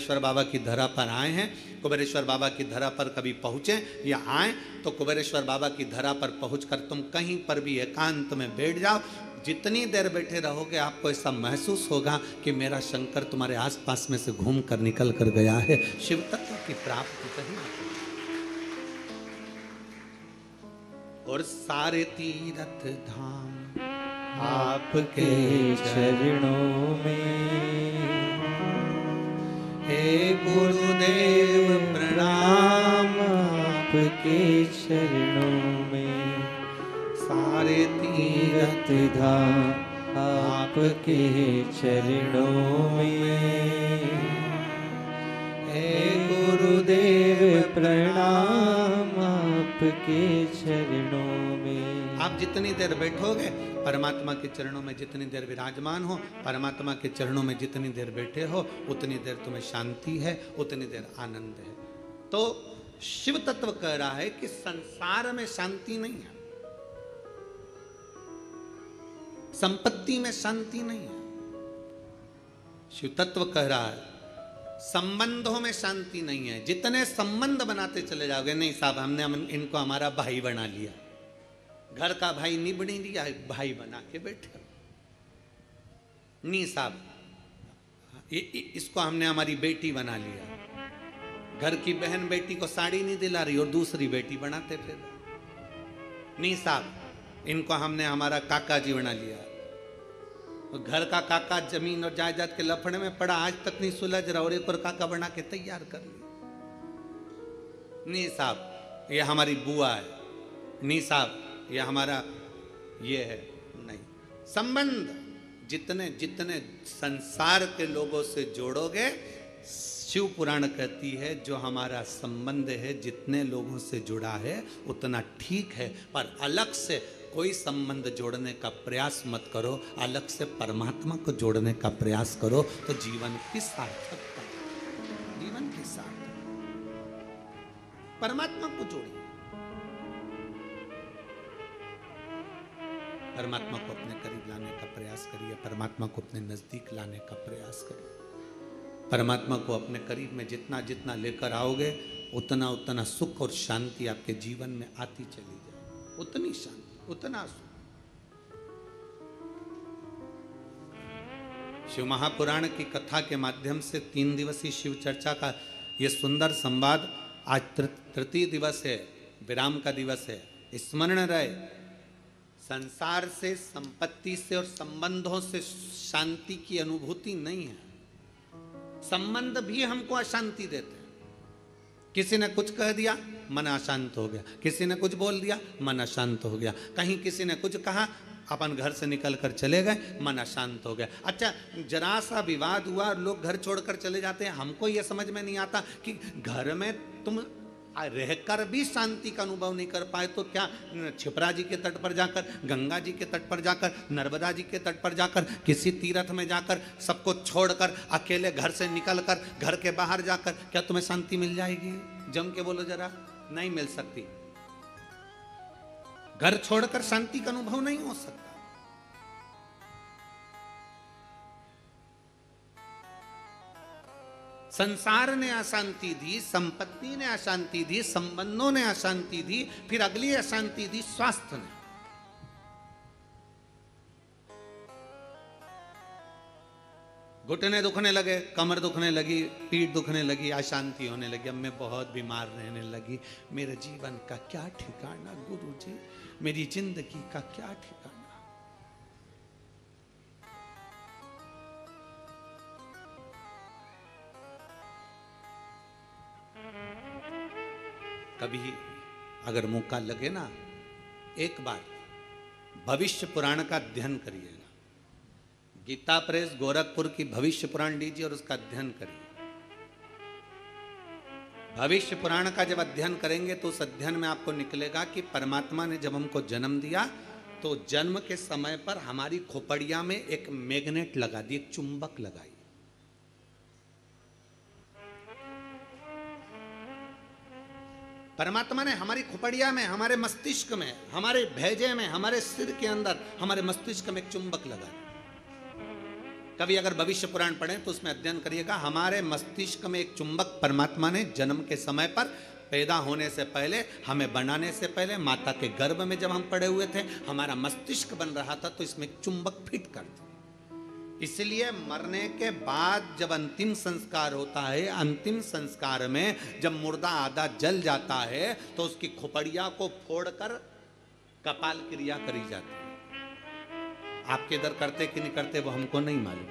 कुबेरेश्वर बाबा की धरा पर आए हैं, कुबेरेश्वर बाबा की धरा पर कभी पहुँचे या आए तो कुबेरेश्वर बाबा की धरा पर पहुंचकर तुम कहीं पर भी एकांत में बैठ जाओ। जितनी देर बैठे रहोगे आपको ऐसा महसूस होगा कि मेरा शंकर तुम्हारे आसपास में से घूम कर निकल कर गया है। शिव तत्व की प्राप्ति कहीं और सारे तीर्थ धाम आपके चरणों में, हे गुरुदेव प्रणाम आपके चरणों में, सारे तीर्थ तीर्थ धाम आपके चरणों में, हे गुरुदेव प्रणाम आपके चरणों में। आप जितनी देर बैठोगे परमात्मा के चरणों में, जितनी देर विराजमान हो परमात्मा के चरणों में, जितनी देर बैठे हो उतनी देर तुम्हें शांति है, उतनी देर आनंद है। तो शिव तत्व कह रहा है कि संसार में शांति नहीं है, संपत्ति में शांति नहीं है। शिव तत्व कह रहा है संबंधों में शांति नहीं है। जितने संबंध बनाते चले जाओगे, नहीं साहब हमने इनको हमारा भाई बना लिया, घर का भाई नहीं बनी लिया, भाई बना के बैठे। नहीं साहब इसको हमने हमारी बेटी बना लिया, घर की बहन बेटी को साड़ी नहीं दिला रही और दूसरी बेटी बनाते फिर। नहीं साहब इनको हमने हमारा काका जी बना लिया, घर का काका जमीन और जायदाद के लफड़े में पड़ा, आज तक नहीं सुलझ रहा और एक और काका बना के तैयार कर लिया। नहीं साहब ये हमारी बुआ है, नहीं साहब ये हमारा ये है। नहीं, संबंध जितने जितने संसार के लोगों से जोड़ोगे, शिव पुराण कहती है जो हमारा संबंध है जितने लोगों से जुड़ा है उतना ठीक है, पर अलग से कोई संबंध जोड़ने का प्रयास मत करो, अलग से परमात्मा को जोड़ने का प्रयास करो तो जीवन की सार्थकता, जीवन की सार्थकता। परमात्मा को जोड़िए, परमात्मा को अपने करीब लाने का प्रयास करिए, परमात्मा को अपने नजदीक लाने का प्रयास करिए। परमात्मा को अपने करीब में जितना जितना लेकर आओगे उतना उतना सुख और शांति आपके जीवन में आती चली जाए, उतनी शांति उतना सुख। शिव महापुराण की कथा के माध्यम से 3 दिवसीय शिव चर्चा का यह सुंदर संवाद आज तृतीय दिवस है, विराम का दिवस है। स्मरण रहे संसार से, संपत्ति से और संबंधों से शांति की अनुभूति नहीं है। संबंध भी हमको अशांति देते हैं। किसी ने कुछ कह दिया मन अशांत हो गया, किसी ने कुछ बोल दिया मन अशांत हो गया, कहीं किसी ने कुछ कहा अपन घर से निकल कर चले गए मन अशांत हो गया। अच्छा जरा सा विवाद हुआ लोग घर छोड़कर चले जाते हैं। हमको यह समझ में नहीं आता कि घर में तुम रहकर भी शांति का अनुभव नहीं कर पाए तो क्या छिपरा जी के तट पर जाकर, गंगा जी के तट पर जाकर, नर्मदा जी के तट पर जाकर, किसी तीर्थ में जाकर, सबको छोड़कर अकेले घर से निकलकर, घर के बाहर जाकर क्या तुम्हें शांति मिल जाएगी? जम के बोलो जरा, नहीं मिल सकती। घर छोड़कर शांति का अनुभव नहीं हो सकता। संसार ने अशांति दी, संपत्ति ने अशांति दी, संबंधों ने अशांति दी, फिर अगली अशांति दी स्वास्थ्य ने। घुटने दुखने लगे, कमर दुखने लगी, पीठ दुखने लगी, अशांति होने लगी, अब मैं बहुत बीमार रहने लगी, मेरे जीवन का क्या ठिकाना गुरुजी, मेरी जिंदगी का क्या ठिकाना। कभी अगर मौका लगे ना, एक बार भविष्य पुराण का अध्ययन करिएगा। गीता प्रेस गोरखपुर की भविष्य पुराण लीजिए और उसका अध्ययन करिए। भविष्य पुराण का जब अध्ययन करेंगे तो उस अध्ययन में आपको निकलेगा कि परमात्मा ने जब हमको जन्म दिया तो जन्म के समय पर हमारी खोपड़िया में एक मैग्नेट लगा दी, एक चुंबक लगाई। परमात्मा ने हमारी खोपड़िया में, हमारे मस्तिष्क में, हमारे भेजे में, हमारे सिर के अंदर, हमारे मस्तिष्क में एक चुंबक लगा। कभी अगर भविष्य पुराण पढ़ें तो उसमें अध्ययन करिएगा, हमारे मस्तिष्क में एक चुंबक परमात्मा ने जन्म के समय पर, पैदा होने से पहले, हमें बनाने से पहले, माता के गर्भ में जब हम पड़े हुए थे, हमारा मस्तिष्क बन रहा था तो इसमें एक चुंबक फिट कर दिया। इसलिए मरने के बाद जब अंतिम संस्कार होता है, अंतिम संस्कार में जब मुर्दा आधा जल जाता है तो उसकी खोपड़िया को फोड़कर कपाल क्रिया करी जाती है। आपके इधर करते कि नहीं करते वो हमको नहीं मालूम,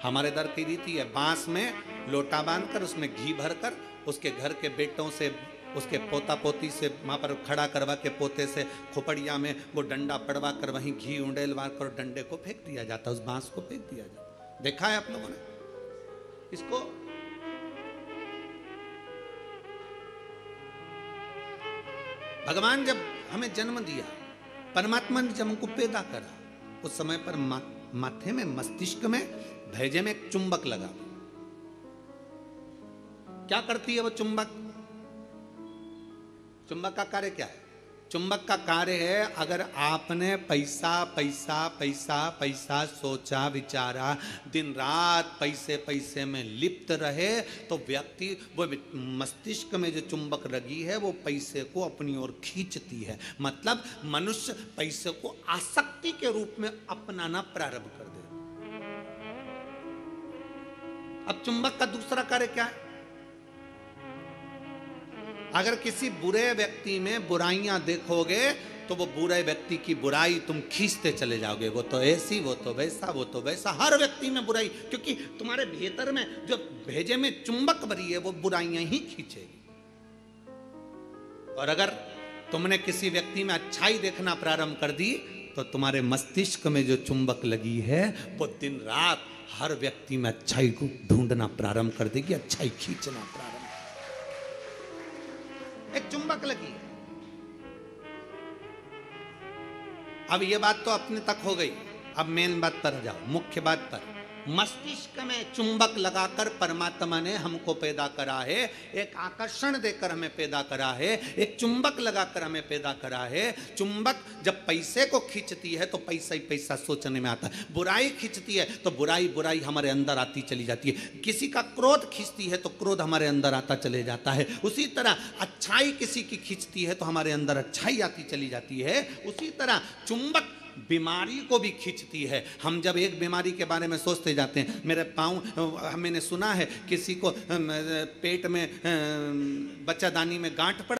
हमारे इधर की रीति है, बांस में लोटा बांधकर उसमें घी भरकर उसके घर के बेटों से, उसके पोता पोती से वहाँ पर खड़ा करवा के पोते से खोपड़िया में वो डंडा पड़वा कर वहीं घी उंडेलवा कर डंडे को फेंक दिया जाता, उस बांस को फेंक दिया जाता। देखा है आप लोगों ने इसको? भगवान जब हमें जन्म दिया, परमात्मा ने जब हमको पैदा करा, उस समय पर माथे में, मस्तिष्क में, भेजे में एक चुंबक लगा। क्या करती है वो चुंबक? चुंबक का कार्य क्या है? चुंबक का कार्य है, अगर आपने पैसा पैसा पैसा पैसा सोचा विचारा, दिन रात पैसे पैसे में लिप्त रहे, तो व्यक्ति वो मस्तिष्क में जो चुंबक लगी है वो पैसे को अपनी ओर खींचती है। मतलब मनुष्य पैसे को आसक्ति के रूप में अपनाना प्रारंभ कर दे। अब चुंबक का दूसरा कार्य क्या है? अगर किसी बुरे व्यक्ति में बुराइयां देखोगे तो वो बुरे व्यक्ति की बुराई तुम खींचते चले जाओगे। वो तो ऐसी, वो तो वैसा, वो तो वैसा, हर व्यक्ति में बुराई, क्योंकि तुम्हारे भीतर में जो भेजे में चुंबक भरी है वो बुराइयां ही खींचेगी। और अगर तुमने किसी व्यक्ति में अच्छाई देखना प्रारंभ कर दी तो तुम्हारे मस्तिष्क में जो चुंबक लगी है वो दिन रात हर व्यक्ति में अच्छाई को ढूंढना प्रारंभ कर देगी, अच्छाई खींचना प्रारंभ। एक चुंबक लगी है। अब ये बात तो अपने तक हो गई, अब मेन बात पर जाओ, मुख्य बात पर। मस्तिष्क में चुंबक लगाकर परमात्मा ने हमको पैदा करा है, एक आकर्षण देकर हमें पैदा करा है, एक चुंबक लगाकर हमें पैदा करा है। चुंबक जब पैसे को खींचती है तो पैसा ही पैसा सोचने में आता है, बुराई खींचती है तो बुराई बुराई हमारे अंदर आती चली जाती है, किसी का क्रोध खींचती है तो क्रोध हमारे अंदर आता चले जाता है। उसी तरह अच्छाई किसी की खींचती है तो हमारे अंदर अच्छाई आती चली जाती है। उसी तरह चुंबक बीमारी को भी खींचती है। हम जब एक बीमारी के बारे में सोचते जाते हैं, मेरे पाँव, मैंने सुना है किसी को पेट में बच्चादानी में गांठ पड़